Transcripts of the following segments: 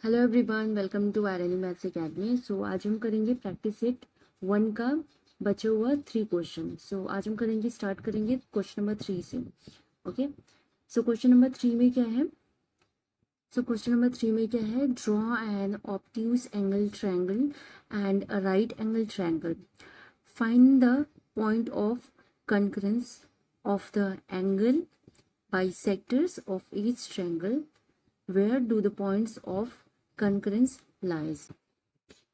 Hello everyone, welcome to R N maths academy. So आज हम करेंगे प्रैक्टिस सेट 1 का बचा हुआ 3 क्वेश्चन। सो आज हम स्टार्ट करेंगे क्वेश्चन नंबर 3 से। ओके, सो क्वेश्चन नंबर 3 में क्या है? Draw an obtuse angle triangle and a right angle triangle. Find the point of concurrence of the angle bisectors of each triangle. Where do the points of concurrence lies?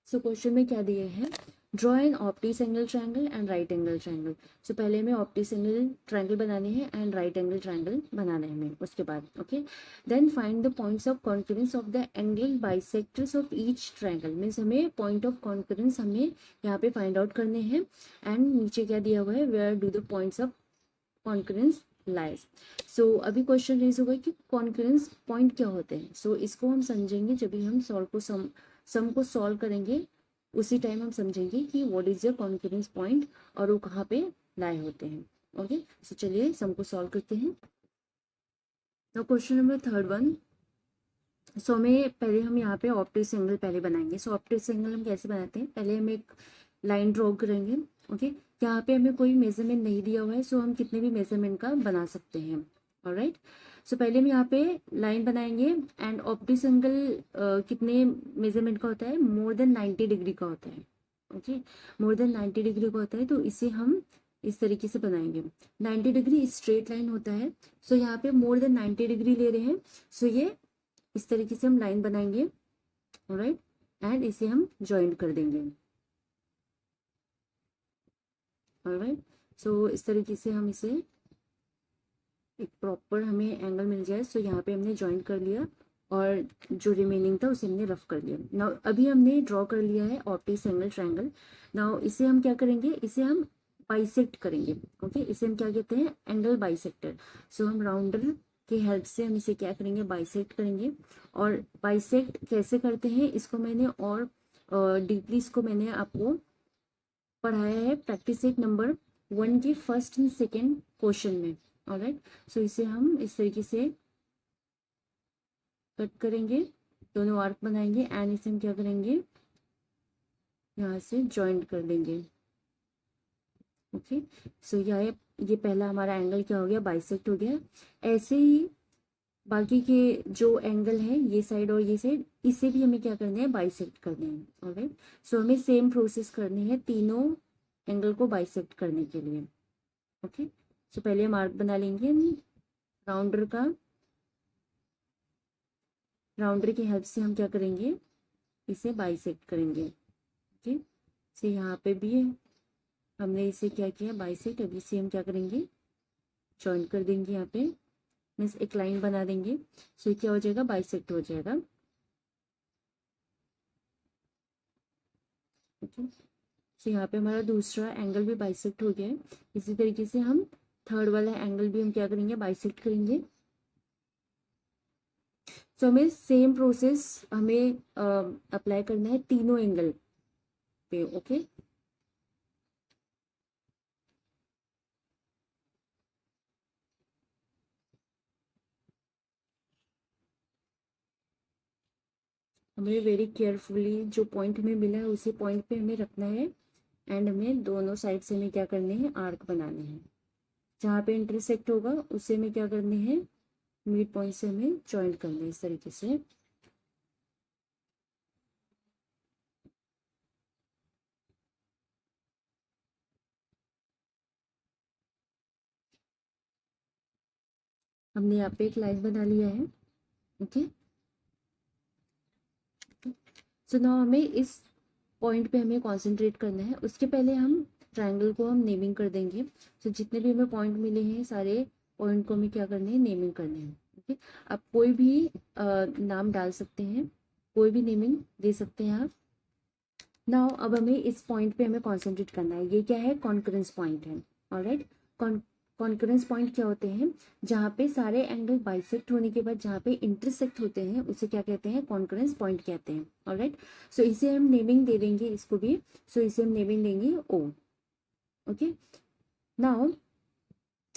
So question में क्या दिए हैं? Draw an obtuse angle triangle and right angle triangle. So पहले हमें obtuse angle triangle बनाने हैं and right angle triangle बनाना है हमें। उसके बाद okay, then find the points of concurrence of the angle bisectors of each triangle. Means हमें पॉइंट ऑफ कॉन्करेंस हमें यहाँ पे फाइंड आउट करने हैं। एंड नीचे क्या दिया हुआ है? Where do the points of concurrence lies. So अभी क्वेश्चन रेज होगा कि कॉन्करेंस पॉइंट क्या होते हैं। सो इसको हम समझेंगे जब भी हम सम को सॉल्व करेंगे। उसी टाइम हम समझेंगे कि what is the concurrence point और वो कहाँ पे लाए होते हैं। ओके, सो चलिए सम को सॉल्व करते हैं। तो क्वेश्चन नंबर थर्ड वन। सो हमें पहले हम यहाँ पे ऑप्टिस एंगल पहले बनाएंगे। सो ऑप्टिस एंगल हम कैसे बनाते हैं? पहले हम एक लाइन ड्रॉ करेंगे। ओके, यहाँ पे हमें कोई मेजरमेंट नहीं दिया हुआ है, सो हम कितने भी मेजरमेंट का बना सकते हैं। ऑलराइट, सो पहले हम यहाँ पे लाइन बनाएंगे एंड ऑप्टिस एंगल कितने मेजरमेंट का होता है? मोर देन 90 डिग्री का होता है। ओके, मोर देन 90 डिग्री का होता है, तो इसे हम इस तरीके से बनाएंगे। 90 डिग्री स्ट्रेट लाइन होता है। सो यहाँ पे मोर देन 90 डिग्री ले रहे हैं। सो ये इस तरीके से हम लाइन बनाएंगे। ऑलराइट, एंड इसे हम ज्वाइंट कर देंगे। ऑलराइट, सो इस तरीके से हम इसे एक प्रॉपर हमें एंगल मिल जाए। सो यहाँ पे हमने ज्वाइंट कर लिया और जो रिमेनिंग था उसे हमने रफ कर लिया। नाउ अभी हमने ड्रॉ कर लिया है ऑप्टिस एंगल ट्रायंगल। नाउ इसे हम क्या करेंगे? इसे हम बाइसेक्ट करेंगे। ओके, इसे हम क्या कहते हैं? Angle bisector. सो हम राउंडर की हेल्प से हम इसे क्या करेंगे? बाइसेक्ट करेंगे। और बाइसेक्ट कैसे करते हैं इसको मैंने और डीपली इसको मैंने आपको पढ़ाया है प्रैक्टिस सेट नंबर 1 के फर्स्ट एंड सेकेंड क्वेश्चन में। ऑलराइट, सो इसे हम इस तरीके से कट करेंगे, दोनों आर्क बनाएंगे एंड इसे हम क्या करेंगे? यहाँ से ज्वाइंट कर देंगे। ओके, सो ये पहला हमारा एंगल क्या हो गया? बाइसेक्ट हो गया। ऐसे ही बाकी के जो एंगल है ये साइड और ये साइड, इसे भी हमें क्या करना है? बाइसेक्ट करना है। ऑलराइट, सो हमें सेम प्रोसेस करनी है तीनों एंगल को बाइसेक्ट करने के लिए। ओके, सो पहले हम आर्क बना लेंगे राउंडर का। राउंडर की हेल्प से हम क्या करेंगे? इसे बाइसेक्ट करेंगे। ओके, सो यहाँ पे भी हमने इसे क्या किया? बाइसेक्ट। अभी इसे हम क्या करेंगे? ज्वाइन कर देंगे। यहाँ पे मीन्स एक लाइन बना देंगे। सो ये क्या हो जाएगा? बाइसेक्ट हो जाएगा। ओके, सो यहाँ पे हमारा दूसरा एंगल भी बाइसेक्ट हो गया है। इसी तरीके से हम थर्ड वाला एंगल भी हम क्या करेंगे? बाइसेक्ट करेंगे। सो हमें सेम प्रोसेस हमें अप्लाई करना है तीनों एंगल पे। ओके, हमें वेरी केयरफुली जो पॉइंट हमें मिला है उसी पॉइंट पे हमें रखना है। एंड हमें दोनों साइड से हमें क्या करने हैं? आर्क बनाने हैं। जहाँ पे इंटरसेक्ट होगा उसे हमें क्या करने हैं? मिड पॉइंट से हमें ज्वाइंट करना है इस तरीके से। हमने यहाँ पे एक लाइन बना लिया है। ओके, सो नाउ हमें इस पॉइंट पे हमें कंसंट्रेट करना है। उसके पहले हम ट्रायंगल को हम नेमिंग कर देंगे। सो जितने भी हमें पॉइंट मिले हैं सारे पॉइंट को हमें क्या करने हैं? नेमिंग करने हैं। ओके, आप कोई भी नाम डाल सकते हैं, कोई भी नेमिंग दे सकते हैं आप। नाउ अब हमें इस पॉइंट पे हमें कंसंट्रेट करना है। ये क्या है? कॉन्करेंस पॉइंट है। ऑलराइट, कॉन्करेंस पॉइंट क्या होते हैं? जहाँ पे सारे एंगल बाइसेक्ट होने के बाद जहाँ पे इंटरसेक्ट होते हैं उसे क्या कहते हैं? कॉन्करेंस पॉइंट कहते हैं। ऑलराइट, सो इसे हम नेमिंग दे देंगे इसको भी। सो इसे हम नेमिंग देंगे ओ। ओके, नाउ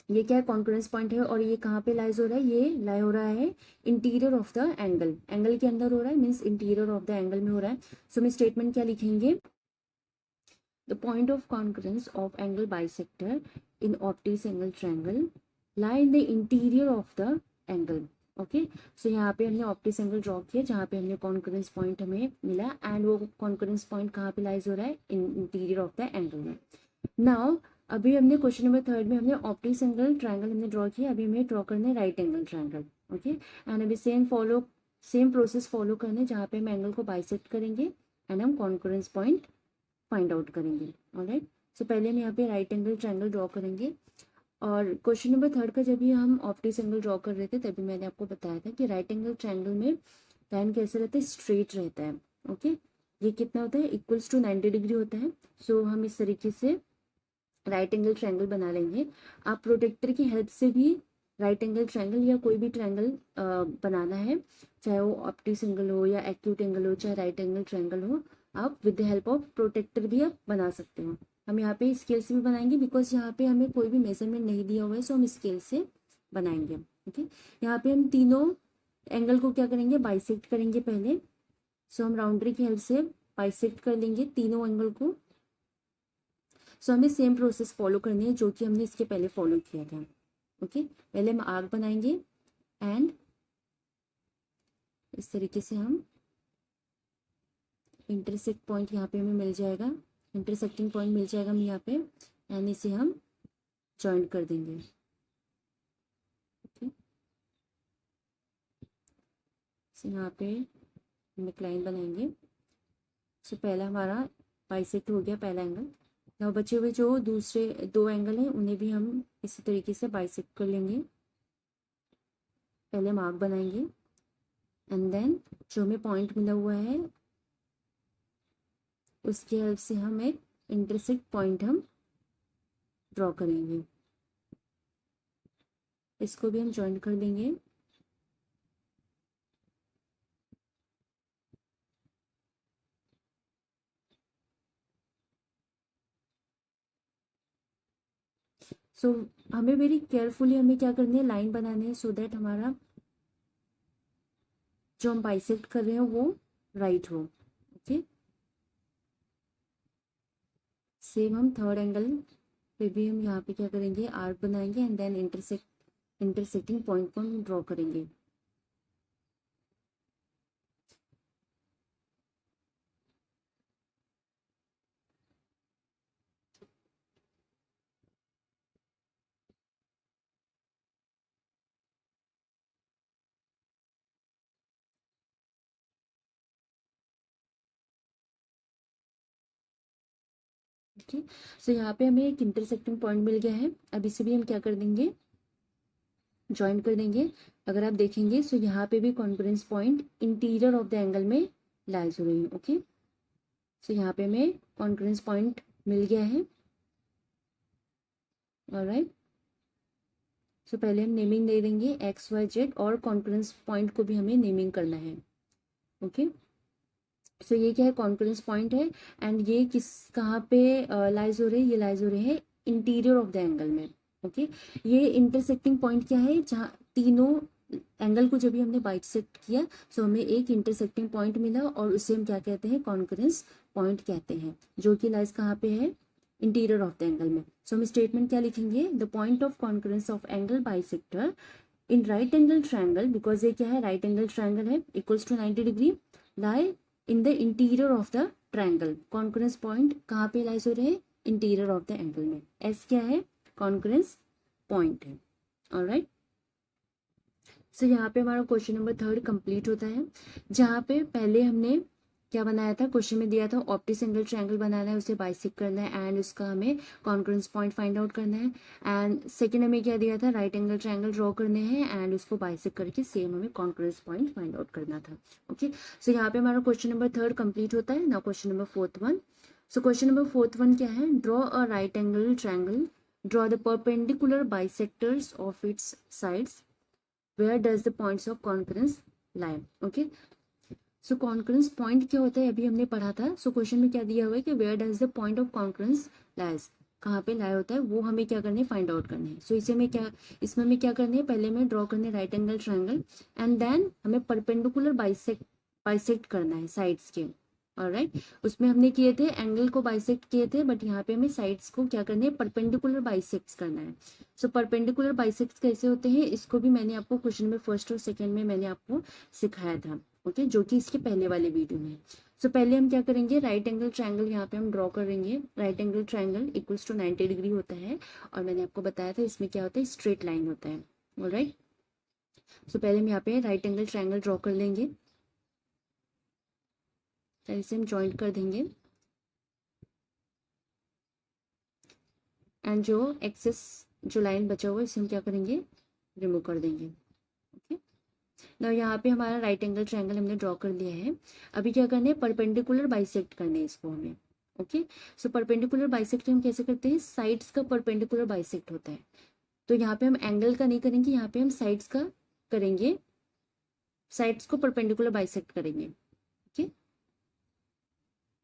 ये क्या है, कॉन्करेंस पॉइंट है, और ये कहाँ पे लाइज हो रहा है, ये लाई हो रहा है interior of the angle, angle के अंदर हो रहा है, means interior of the angle में हो रहा है। सो हम स्टेटमेंट क्या लिखेंगे, the point of concurrence of angle bisector in obtuse angle triangle lie in the interior of the angle. Okay, so यहाँ पे हमने ऑप्टिस एंगल ड्रॉ किया जहाँ पे हमने कॉन्करेंस पॉइंट हमें मिला, एंड वो कॉन्करेंस पॉइंट कहाँ पे लाइज हो रहा है, in interior of the angle में। नाउ अभी हमने क्वेश्चन नंबर 3 में हमने ऑप्टिक एंगल ट्रायंगल हमने ड्रॉ किया, अभी हमें ड्रॉ करना है right angle triangle. Okay, and अभी सेम प्रोसेस फॉलो करना है जहाँ पे हम एंगल को बाइसेक्ट करेंगे एंड हम कॉन्करेंस पॉइंट फाइंड आउट करेंगे। ऑलराइट, सो पहले हम यहाँ पे राइट एंगल ट्रायंगल ड्रॉ करेंगे, और क्वेश्चन नंबर 3 का जब भी हम ऑप्टिक एंगल ड्रॉ कर रहे थे तभी मैंने आपको बताया था कि राइट एंगल ट्रायंगल में लाइन कैसे रहता है, स्ट्रेट रहता है। ओके, ये कितना होता है, इक्वल्स टू 90 डिग्री होता है। सो हम इस तरीके से राइट एंगल ट्रायंगल बना लेंगे। आप प्रोटेक्टर की हेल्प से भी राइट एंगल ट्रायंगल या कोई भी ट्रायंगल बनाना है, चाहे वो ऑप्टिक एंगल हो या एक्यूट एंगल हो, चाहे राइट एंगल ट्रायंगल हो, आप with the help of protractor भी आप बना सकते हो। हम यहाँ पे स्केल से भी बनाएंगे, बिकॉज यहाँ पे हमें कोई भी मेजरमेंट नहीं दिया हुआ है, सो हम स्केल से बनाएंगे। ओके, यहाँ पे हम तीनों एंगल को क्या करेंगे, बाइसेक्ट करेंगे पहले। सो हम राउंडरी की हेल्प से बाइसेक्ट कर लेंगे तीनों एंगल को। सो हमें सेम प्रोसेस फॉलो करनी है जो कि हमने इसके पहले फॉलो किया था। ओके, पहले हम आर्क बनाएंगे एंड इस तरीके से हम इंटरसेक्ट पॉइंट यहाँ पे हमें मिल जाएगा, इंटरसेक्टिंग पॉइंट मिल जाएगा हमें यहाँ पे, एंड इसे हम जॉइंट कर देंगे। ओके, सो यहाँ पे हम एक लाइन बनाएंगे। सो पहला हमारा बाइसेक्ट हो गया पहला एंगल। now बचे हुए जो दूसरे दो एंगल हैं उन्हें भी हम इसी तरीके से बाइसेक्ट कर लेंगे। पहले मार्क बनाएंगे एंड देन जो हमें पॉइंट मिला हुआ है उसकी हेल्प से हम एक इंटरसेक्ट पॉइंट हम ड्रॉ करेंगे, इसको भी हम जॉइंट कर देंगे। सो हमें वेरी केयरफुली हमें क्या करनी है, लाइन बनानी है, सो दैट हमारा जो हम बाइसेक्ट कर रहे हैं वो राइट हो। ओके, सेम हम थर्ड एंगल पे भी हम यहाँ पे क्या करेंगे, आर्क बनाएंगे एंड देन इंटरसेक्टिंग पॉइंट को हम ड्रॉ करेंगे। ओके, सो यहाँ पे हमें एक इंटरसेक्टिंग पॉइंट मिल गया है, अब इसे भी हम क्या कर देंगे, ज्वाइन कर देंगे। अगर आप देखेंगे सो यहाँ पे भी concurrence point interior of the angle में लाइज हो रही है। ओके, सो यहाँ पे हमें कॉन्करेंस पॉइंट मिल गया है। ऑलराइट, सो पहले हम नेमिंग दे देंगे एक्स वाई जेड, और कॉन्करेंस पॉइंट को भी हमें नेमिंग करना है। ओके, सो ये क्या है, कॉन्करेंस पॉइंट है, एंड ये किस कहाँ पे लाइज हो रहे हैं, ये लाइज हो रहे हैं इंटीरियर ऑफ द एंगल में। ओके, ये इंटरसेक्टिंग पॉइंट क्या है, जहाँ तीनों एंगल को जब भी हमने बाइसेक्ट किया सो हमें एक इंटरसेक्टिंग पॉइंट मिला, और उसे हम क्या कहते हैं, कॉन्करेंस पॉइंट कहते हैं, जो कि लाइज कहाँ पे है, इंटीरियर ऑफ द एंगल में। सो हम स्टेटमेंट क्या लिखेंगे, the point of concurrence of angle bisector in right angle triangle, because ये क्या है, राइट एंगल ट्रायंगल है, equals to 90 degree, lie in the interior of the triangle. Concurrence point कहाँ पे लाइज हो रहे हैं, इंटीरियर ऑफ द एंगल में। एस क्या है, कॉन्करेंस पॉइंट है। ऑलराइट, सो यहाँ पे हमारा क्वेश्चन नंबर 3 कंप्लीट होता है, जहाँ पे पहले हमने क्या बनाया था, क्वेश्चन में दिया था ऑप्टिक एंगल ट्रायंगल बनाना है, उसे बाइसेक्ट करना है एंड उसका हमें कॉन्करेंस पॉइंट फाइंड आउट करना है। एंड सेकंड हमें क्या दिया था, राइट एंगल ट्रायंगल ड्रॉ करने हैं एंड उसको बाइसेक्ट करके सेम हमें कॉन्करेंस पॉइंट फाइंड आउट करना था। ओके, सो यहाँ पे हमारा क्वेश्चन नंबर 3 कंप्लीट होता है। Now question number 4 so question number 4 क्या है, draw a right angle triangle, draw the perpendicular bisectors of its sides, where does the points of concurrence lie। Okay, so concurrence point क्या होता है अभी हमने पढ़ा था। सो क्वेश्चन में क्या दिया हुआ है कि where does the point of concurrence lies, कहाँ पे लाई होता है वो हमें क्या करना है, फाइंड आउट करना है। सो इसे में क्या, इसमें हमें क्या करना है, पहले हमें ड्रॉ करना है right angle triangle and then हमें परपेंडिकुलर बाइसेक्ट करना है साइड्स के। ऑलराइट, उसमें हमने किए थे एंगल को बाइसेक्ट किए थे, बट यहाँ पे हमें साइड्स को क्या करना है, परपेंडिकुलर बाइसेक्ट करना है। सो परपेंडिकुलर बाइसेक्ट कैसे होते हैं, इसको भी मैंने आपको क्वेश्चन में फर्स्ट और सेकेंड में मैंने आपको सिखाया था। ओके, जो कि इसके पहले वाले वीडियो में। सो पहले हम क्या करेंगे, राइट एंगल ट्रायंगल यहाँ पे हम ड्रॉ करेंगे। Right angle triangle equals to 90 degree होता है, और मैंने आपको बताया था इसमें क्या होता है, स्ट्रेट लाइन होता है। ऑलराइट, सो पहले हम यहाँ पे राइट एंगल ट्रायंगल ड्रॉ कर लेंगे, इसे हम ज्वाइंट कर देंगे एंड जो एक्सेस जो लाइन बचा हुआ है इसे हम क्या करेंगे, रिमूव कर देंगे। ओके, ना यहाँ पे हमारा राइट एंगल ट्रायंगल हमने ड्रॉ कर लिया है। अभी क्या करना है, परपेंडिकुलर बाइसेक्ट करना है इसको हमें। ओके, सो परपेंडिकुलर बाइसेक्ट हम कैसे करते हैं, साइड्स का परपेंडिकुलर बाइसेक्ट होता है। तो यहाँ पे हम एंगल का नहीं करेंगे, यहाँ पे हम साइड्स का करेंगे, साइड्स को परपेंडिकुलर बाइसेक्ट करेंगे। ओके,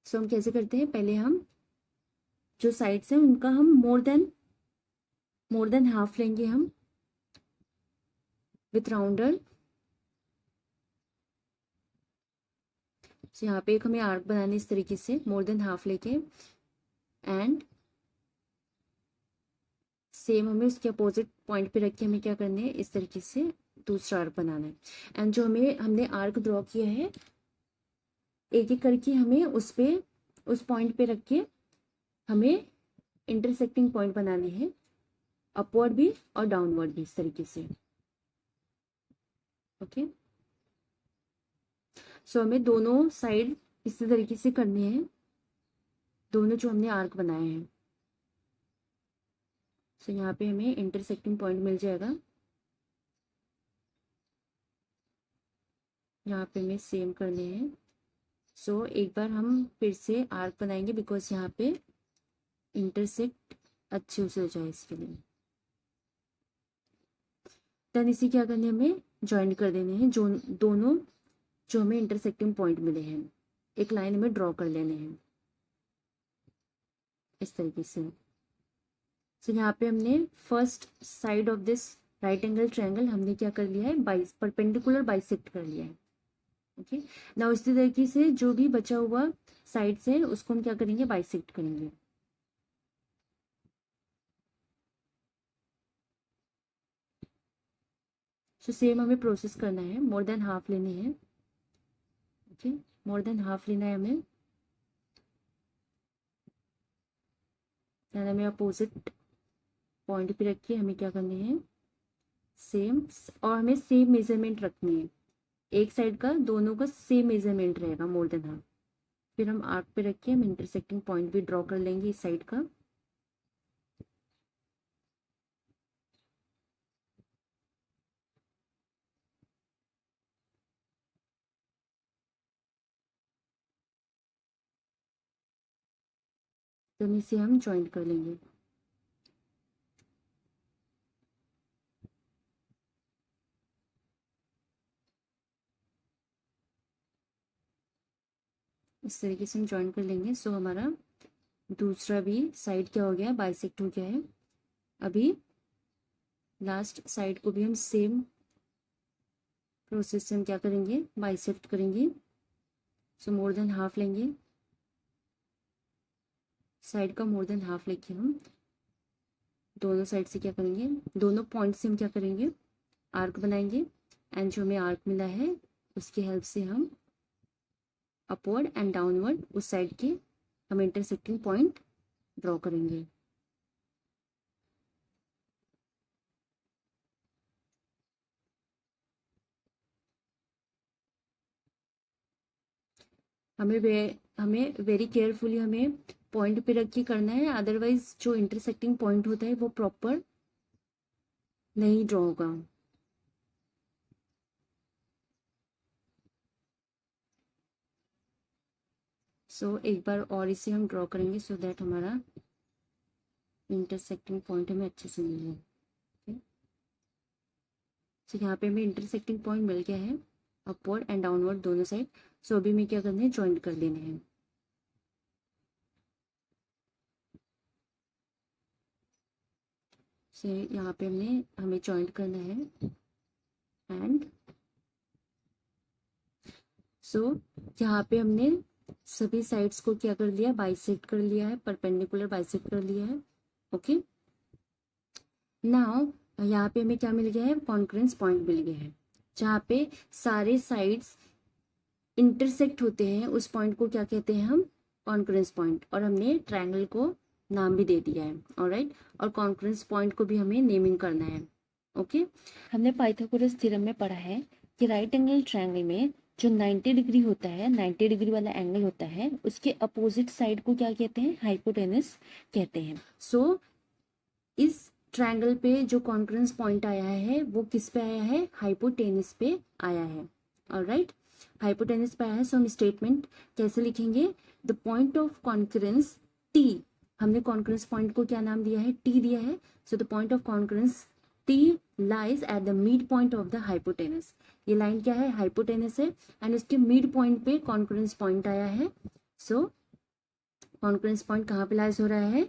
सो हम कैसे करते हैं, पहले हम जो साइड्स हैं उनका हम मोर देन हाफ लेंगे हम विथ राउंडर। तो यहाँ पे एक हमें आर्क बनाने इस तरीके से मोर देन हाफ लेके, एंड सेम हमें उसके अपोजिट पॉइंट पे रख के हमें क्या करना है, इस तरीके से दूसरा आर्क बनाना है। एंड जो हमने आर्क ड्रॉ किया है एक एक करके हमें उस पॉइंट पे रख के हमें इंटरसेक्टिंग पॉइंट बनाने हैं, अपवर्ड भी और डाउनवर्ड भी, इस तरीके से। ओके, सो हमें दोनों साइड इसी तरीके से करने हैं, दोनों जो हमने आर्क बनाए हैं। सो यहाँ पे हमें इंटरसेक्टिंग पॉइंट मिल जाएगा, यहाँ पे हमें सेम करने हैं। सो एक बार हम फिर से आर्क बनाएंगे बिकॉज यहाँ पे इंटरसेक्ट अच्छे से हो जाए इसके लिए। देन इसे क्या करने हमें ज्वाइन कर देने हैं, जो दोनों जो हमें इंटरसेक्टिंग पॉइंट मिले हैं, एक लाइन में ड्रॉ कर लेने हैं इस तरीके से। सो यहाँ पे हमने first side of this right angle triangle हमने क्या कर लिया है, परपेंडिकुलर बाइसेक्ट कर लिया है। ओके, ना उसी तरीके से जो भी बचा हुआ साइड से उसको हम क्या करेंगे, बाइसेक्ट करेंगे। सो सेम हमें प्रोसेस करना है, मोर देन हाफ लेने हैं। ओके, मोर देन हाफ लेना है हमें, हमें अपोजिट पॉइंट पे रख के हमें क्या करने हैं, सेम, और हमें सेम मेजरमेंट रखनी है, एक साइड का दोनों का सेम मेजरमेंट रहेगा मोर देन हाफ। फिर हम आर्क पे रख के हम इंटरसेक्टिंग पॉइंट भी ड्रॉ कर लेंगे इस साइड का। तो इसे हम ज्वाइंट कर लेंगे। इस तरीके से हम ज्वाइन कर लेंगे। सो हमारा दूसरा भी साइड क्या हो गया, बाइसेक्ट हो गया है। अभी लास्ट साइड को भी हम सेम प्रोसेस से हम क्या करेंगे, बाइसेक्ट करेंगे। सो मोर देन हाफ लेंगे, साइड का मोर देन हाफ लेके हम दोनों साइड से क्या करेंगे, दोनों पॉइंट से हम क्या करेंगे, आर्क बनाएंगे। एंड जो हमें आर्क मिला है उसकी हेल्प से हम अपवर्ड एंड डाउनवर्ड उस साइड के हम इंटरसेक्टिंग पॉइंट ड्रॉ करेंगे। हमें वेरी केयरफुली हमें पॉइंट पे रख के करना है, अदरवाइज जो इंटरसेक्टिंग पॉइंट होता है वो प्रॉपर नहीं ड्रॉ होगा। सो एक बार और इसे हम ड्रॉ करेंगे सो दैट हमारा इंटरसेक्टिंग पॉइंट हमें अच्छे से मिल जाए। सो यहाँ पे हमें इंटरसेक्टिंग पॉइंट मिल गया है, अपवर्ड एंड डाउनवर्ड दोनों साइड। सो अभी हमें क्या करना है, ज्वाइंट कर देने हैं। से यहाँ पे हमें जॉइंट करना है एंड सो यहाँ पे हमने सभी साइड्स को क्या कर लिया, बाइसेक्ट कर लिया है, परपेंडिकुलर बाइसेक्ट कर लिया है। ओके, नाउ यहाँ पे हमें क्या मिल गया है, कॉन्करेंस पॉइंट मिल गया है, जहाँ पे सारे साइड्स इंटरसेक्ट होते हैं, उस पॉइंट को क्या कहते हैं हम, कॉन्करेंस पॉइंट। और हमने ट्रायंगल को नाम भी दे दिया है, ऑलराइट। और कॉन्करेंस पॉइंट को भी हमें नेमिंग करना है। ओके, हमने पाइथागोरस थ्योरम में पढ़ा है कि राइट एंगल ट्रायंगल में जो 90 डिग्री होता है, 90 डिग्री वाला एंगल होता है, उसके अपोजिट साइड को क्या कहते हैं, हाइपोटेनस कहते हैं। सो इस ट्रायंगल पे जो कॉन्करेंस पॉइंट आया है वो किस पे आया है, हाइपोटेनस पे आया है, ऑलराइट। हाइपोटेनस पे आया है। सो हम स्टेटमेंट कैसे लिखेंगे, the point of concurrence T, हमने कॉन्करेंस पॉइंट को क्या नाम दिया है, टी दिया है। So the point of concurrence T lies at the mid point of the hypotenuse. ये लाइन क्या है, हाइपोटेनस है एंड इसके मिड पॉइंट पे कॉन्करेंस पॉइंट आया है। सो कॉन्करेंस पॉइंट कहाँ पे लाइज हो रहा है,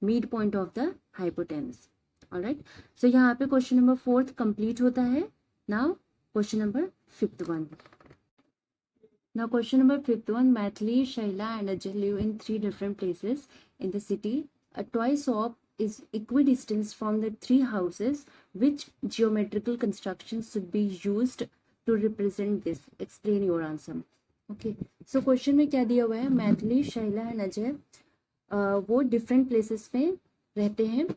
mid point of the hypotenuse, alright. So यहाँ पे क्वेश्चन नंबर 4 कंप्लीट होता है। Now question number 5 Now question number 5, Maithili, Shaila and Ajay live in 3 different places in the city. A toy shop is equidistant from the 3 houses. Which geometrical constructions should be used to represent this? Explain your answer. Okay. So question में क्या दिया हुआ है, Maithili, Shaila and Ajay वो different places में रहते हैं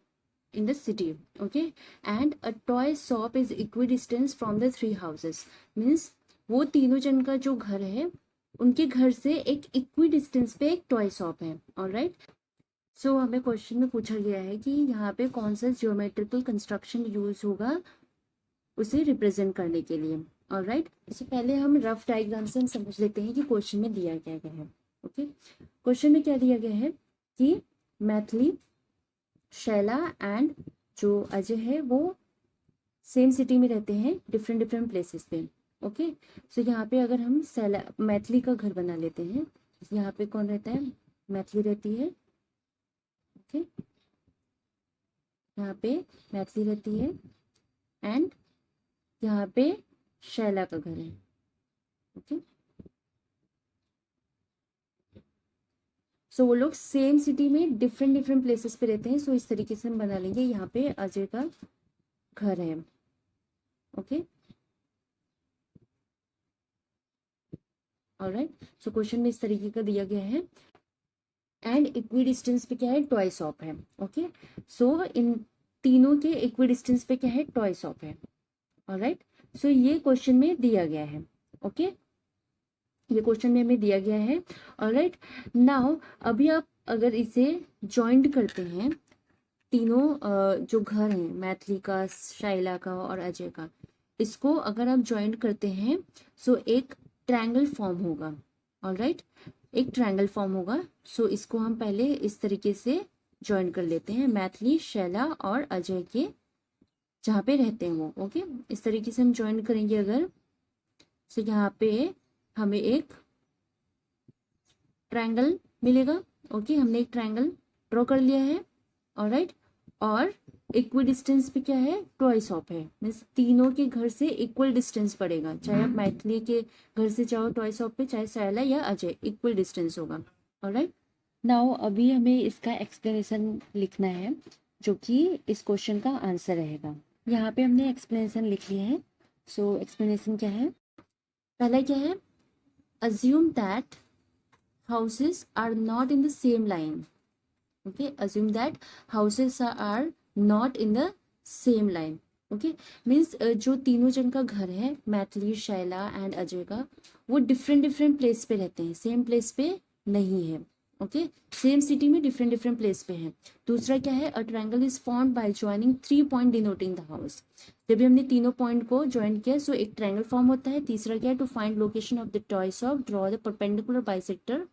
in the city. Okay. And a toy shop is equidistant from the 3 houses. Means वो तीनों जन का जो घर है, उनके घर से एक इक्वी डिस्टेंस पे एक टॉय शॉप है, ऑलराइट। सो हमें क्वेश्चन में पूछा गया है कि यहाँ पे कौन सा ज्योमेट्रिकल कंस्ट्रक्शन यूज होगा उसे रिप्रेजेंट करने के लिए, ऑलराइट। इससे पहले हम रफ डायग्राम से हम समझ लेते हैं कि क्वेश्चन में दिया क्या गया है। ओके, क्वेश्चन में क्या दिया गया है कि मैथिली, शैला एंड जो अजय है वो सेम सिटी में रहते हैं, डिफरेंट डिफरेंट प्लेसेस पे। ओके, सो यहाँ पे अगर हम मैथिली का घर बना लेते हैं, यहाँ पे कौन रहता है, मैथिली रहती है। ओके, यहाँ पे मैथिली रहती है एंड यहाँ पे शैला का घर है। ओके, सो वो लोग सेम सिटी में डिफरेंट डिफरेंट प्लेसेस पे रहते हैं। सो इस तरीके से हम बना लेंगे, यहाँ पे अजय का घर है। Okay, alright. सो क्वेश्चन में इस तरीके का दिया गया है एंड इक्वी डिस्टेंस पे क्या है, टॉय शॉप है। ओके, सो इन तीनों के इक्वी डिस्टेंस पे क्या है, टॉय शॉप है, ऑलराइट। सो ये क्वेश्चन में दिया गया है। ओके, ये क्वेश्चन में हमें दिया गया है, ऑलराइट। नाउ अभी आप अगर इसे ज्वाइंट करते हैं, तीनों जो घर हैं, मैथिली का, शैला का और अजय का, इसको अगर आप ज्वाइंट करते हैं सो एक ट्रायंगल फॉर्म होगा, ऑलराइट, एक ट्रायंगल फॉर्म होगा। सो इसको हम पहले इस तरीके से ज्वाइन कर लेते हैं, मैथिली, शैला और अजय के जहाँ पे रहते हैं वो। ओके, इस तरीके से हम ज्वाइन करेंगे अगर, सो यहाँ पे हमें एक ट्रायंगल मिलेगा। ओके, हमने एक ट्रायंगल ड्रॉ कर लिया है, ऑलराइट। और इक्वल डिस्टेंस पे क्या है, टॉय शॉप है, मीन्स तीनों के घर से इक्वल डिस्टेंस पड़ेगा, चाहे आप मैथिली के घर से जाओ टॉय शॉप पे, चाहे शैला या अजय, इक्वल डिस्टेंस होगा, ऑलराइट। नाउ अभी हमें इसका एक्सप्लेनेशन लिखना है जो कि इस क्वेश्चन का आंसर रहेगा। यहाँ पे हमने एक्सप्लेनेशन लिख लिया है। सो एक्सप्लेनेशन क्या है, पहला क्या है, assume that houses are not in the same line. Okay, assume that houses are not in the same line. Okay, means जो तीनों जन का घर है, मैथिली, शैला एंड अजय का, वो डिफरेंट डिफरेंट प्लेस पे रहते हैं, सेम प्लेस पे नहीं है। ओके, सेम सिटी में डिफरेंट डिफरेंट प्लेस पे है। दूसरा क्या है, a triangle is formed by joining 3 point denoting the house. जब भी हमने तीनों पॉइंट को ज्वाइन किया सो एक ट्रायंगल फॉर्म होता है। तीसरा क्या है, to find location of the toy shop, draw the perpendicular bisector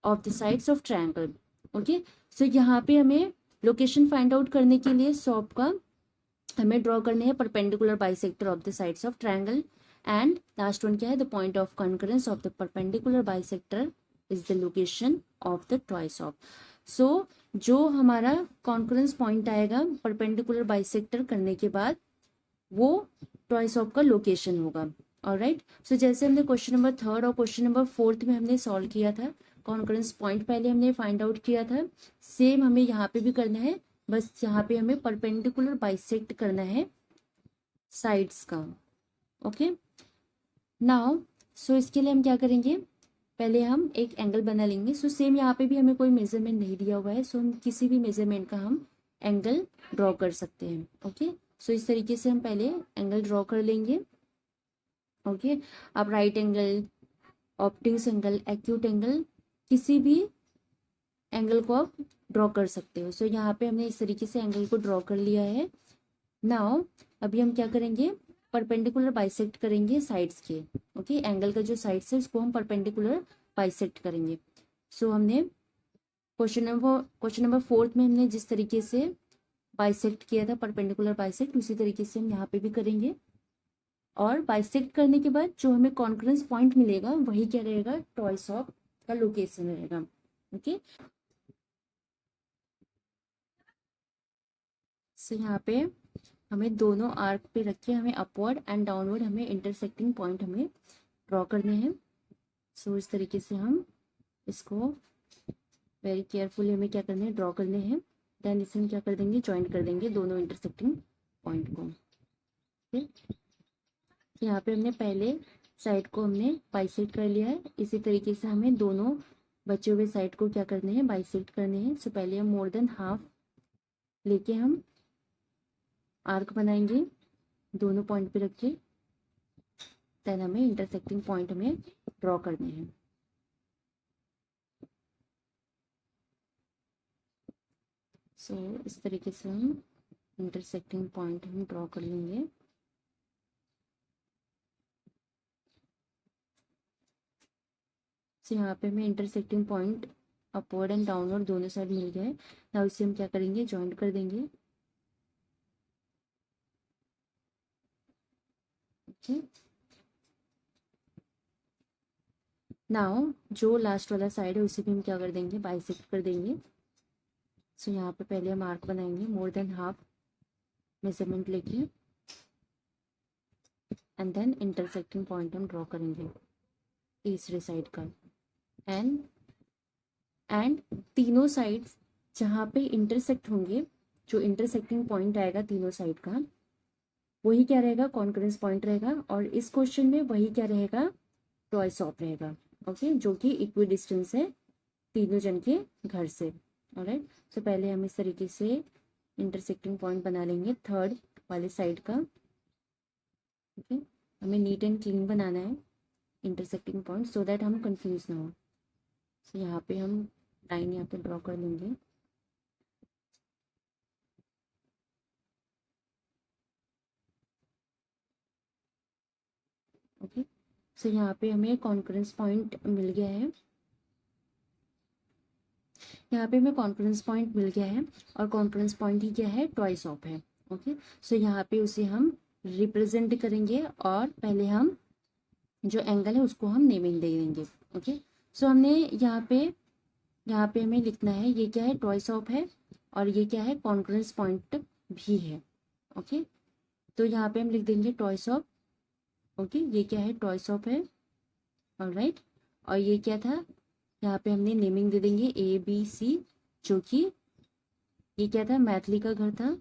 of the sides of triangle. Okay, so यहाँ पे हमें लोकेशन फाइंड आउट करने के लिए शॉप का हमें ड्रॉ करने हैं perpendicular bisector of the sides of triangle. And last one क्या है, the point of concurrence of the perpendicular bisector is the location of the toy shop. So जो हमारा कॉन्करेंस पॉइंट आएगा परपेंडिकुलर बाइसेक्टर करने के बाद वो ट्वाइस ऑफ का लोकेशन होगा। ऑलराइट, सो जैसे हमने क्वेश्चन नंबर 3 और क्वेश्चन नंबर 4 में हमने सॉल्व किया था, कॉन्करेंस पॉइंट पहले हमने फाइंड आउट किया था, सेम हमें यहाँ पे भी करना है, बस यहाँ पे हमें परपेंडिकुलर बाइसेक्ट करना है साइड्स का। ओके, नाउ सो इसके लिए हम क्या करेंगे, पहले हम एक एंगल बना लेंगे। सो सेम यहाँ पे भी हमें कोई मेजरमेंट नहीं दिया हुआ है, सो हम किसी भी मेजरमेंट का हम एंगल ड्रॉ कर सकते हैं। ओके, सो इस तरीके से हम पहले एंगल ड्रॉ कर लेंगे। ओके, आप right angle, optics angle, acute angle, किसी भी एंगल को आप ड्रॉ कर सकते हो। सो यहाँ पे हमने इस तरीके से एंगल को ड्रॉ कर लिया है। नाउ अभी हम क्या करेंगे, परपेंडिकुलर बाइसेक्ट करेंगे साइड्स के। ओके, एंगल का जो साइड्स है उसको हम परपेंडिकुलर बाइसेक्ट करेंगे। सो हमने क्वेश्चन नंबर 4 में हमने जिस तरीके से बाइसेक्ट किया था परपेंडिकुलर बाइसेक्ट, उसी तरीके से हम यहाँ पे भी करेंगे। और बाइसेक्ट करने के बाद जो हमें कॉन्करेंस पॉइंट मिलेगा वही क्या रहेगा, ट्वाइस ऑफ का लोकेशन रहेगा। ओके, सो यहाँ पे हमें दोनों आर्क पे रख के हमें अपवर्ड एंड डाउनवर्ड हमें इंटरसेक्टिंग पॉइंट हमें ड्रॉ करने हैं। सो इस तरीके से हम इसको वेरी केयरफुली हमें क्या करने हैं, ड्रॉ करने हैं। देन इसे हम क्या कर देंगे, ज्वाइंट कर देंगे दोनों इंटरसेक्टिंग पॉइंट को। ठीक, यहाँ पे हमने पहले साइड को हमने बाइसेक्ट कर लिया है, इसी तरीके से हमें दोनों बचे हुए साइड को क्या करने हैं, बाइसेक्ट करने हैं। सो पहले हम मोर देन हाफ लेके हम आर्क बनाएंगे दोनों पॉइंट पे रख के, देन हमें इंटरसेक्टिंग पॉइंट हमें ड्रॉ करने हैं। सो इस तरीके से हम इंटरसेक्टिंग पॉइंट हम ड्रॉ कर लेंगे। सो यहाँ पे हमें intersecting point upward and downward दोनों साइड मिल गए। नाउ इसे हम क्या करेंगे, जॉइंट कर देंगे। ओके, नाउ जो लास्ट वाला साइड है उसे भी हम क्या कर देंगे, बाइसेक्ट कर देंगे। सो यहाँ पे पहले हम आर्क बनाएंगे मोर देन हाफ मेजरमेंट लेके, एंड देन इंटरसेक्टिंग पॉइंट हम ड्रॉ करेंगे तीसरे साइड का। एंड तीनों साइड्स जहाँ पे इंटरसेक्ट होंगे, जो इंटरसेक्टिंग पॉइंट आएगा तीनों साइड का, वही क्या रहेगा, कॉन्करेंस पॉइंट रहेगा। और इस क्वेश्चन में वही क्या रहेगा, ट्वाइस ऑफ रहेगा। ओके, जो कि इक्वी डिस्टेंस है तीनों जन के घर से। ऑलराइट, सो पहले हम इस तरीके से इंटरसेक्टिंग पॉइंट बना लेंगे थर्ड वाले साइड का। ओके, हमें नीट एंड क्लीन बनाना है इंटरसेक्टिंग पॉइंट, सो दैट हम कंफ्यूज ना हो। सो यहाँ पे हम लाइन यहाँ पे ड्रॉ कर लेंगे। ओके, सो यहाँ पे हमें कॉन्करेंस पॉइंट मिल गया है, यहाँ पे हमें कॉन्करेंस पॉइंट मिल गया है, और कॉन्करेंस पॉइंट ही क्या है, ट्वाइस ऑफ है। ओके, सो यहाँ पे उसे हम रिप्रेजेंट करेंगे, और पहले हम जो एंगल है उसको हम नेमिंग दे देंगे। ओके, सो हमने यहाँ पे हमें लिखना है ये क्या है, ट्वाइस ऑफ है, और ये क्या है, कॉन्करेंस पॉइंट भी है। ओके, तो यहाँ पे हम लिख देंगे ट्वाइस ऑफ। ओके, ये क्या है, ट्वाइस ऑफ है। ऑलराइट, और ये क्या था, यहाँ पे हमने नेमिंग दे देंगे ABC, जो कि ये क्या था, मैथिली का घर था,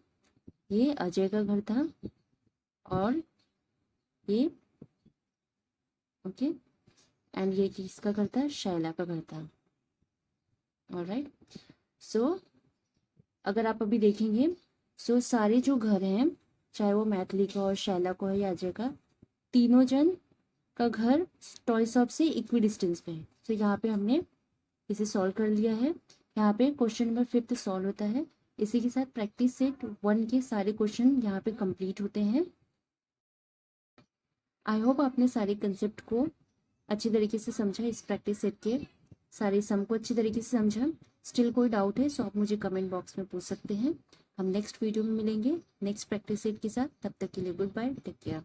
ये अजय का घर था, और ये ओके एंड ये किसका घर था, शैला का घर था। ऑलराइट, सो अगर आप अभी देखेंगे, सो सारे जो घर हैं, चाहे वो मैथिली का और शैला को है या अजय का, तीनों जन का घर ट्वाइस ऑफ से इक्वी डिस्टेंस पे है। तो यहाँ पे हमने इसे सॉल्व कर लिया है। यहाँ पे क्वेश्चन नंबर 5 सॉल्व होता है। इसी के साथ प्रैक्टिस सेट 1 के सारे क्वेश्चन यहाँ पे कंप्लीट होते हैं। आई होप आपने सारे कंसेप्ट को अच्छी तरीके से समझा, इस प्रैक्टिस सेट के सारे सम को अच्छी तरीके से समझा। स्टिल कोई डाउट है सो आप मुझे कमेंट बॉक्स में पूछ सकते हैं। हम नेक्स्ट वीडियो में मिलेंगे नेक्स्ट प्रैक्टिस सेट के साथ। तब तक के लिए गुड बाय, टेक केयर।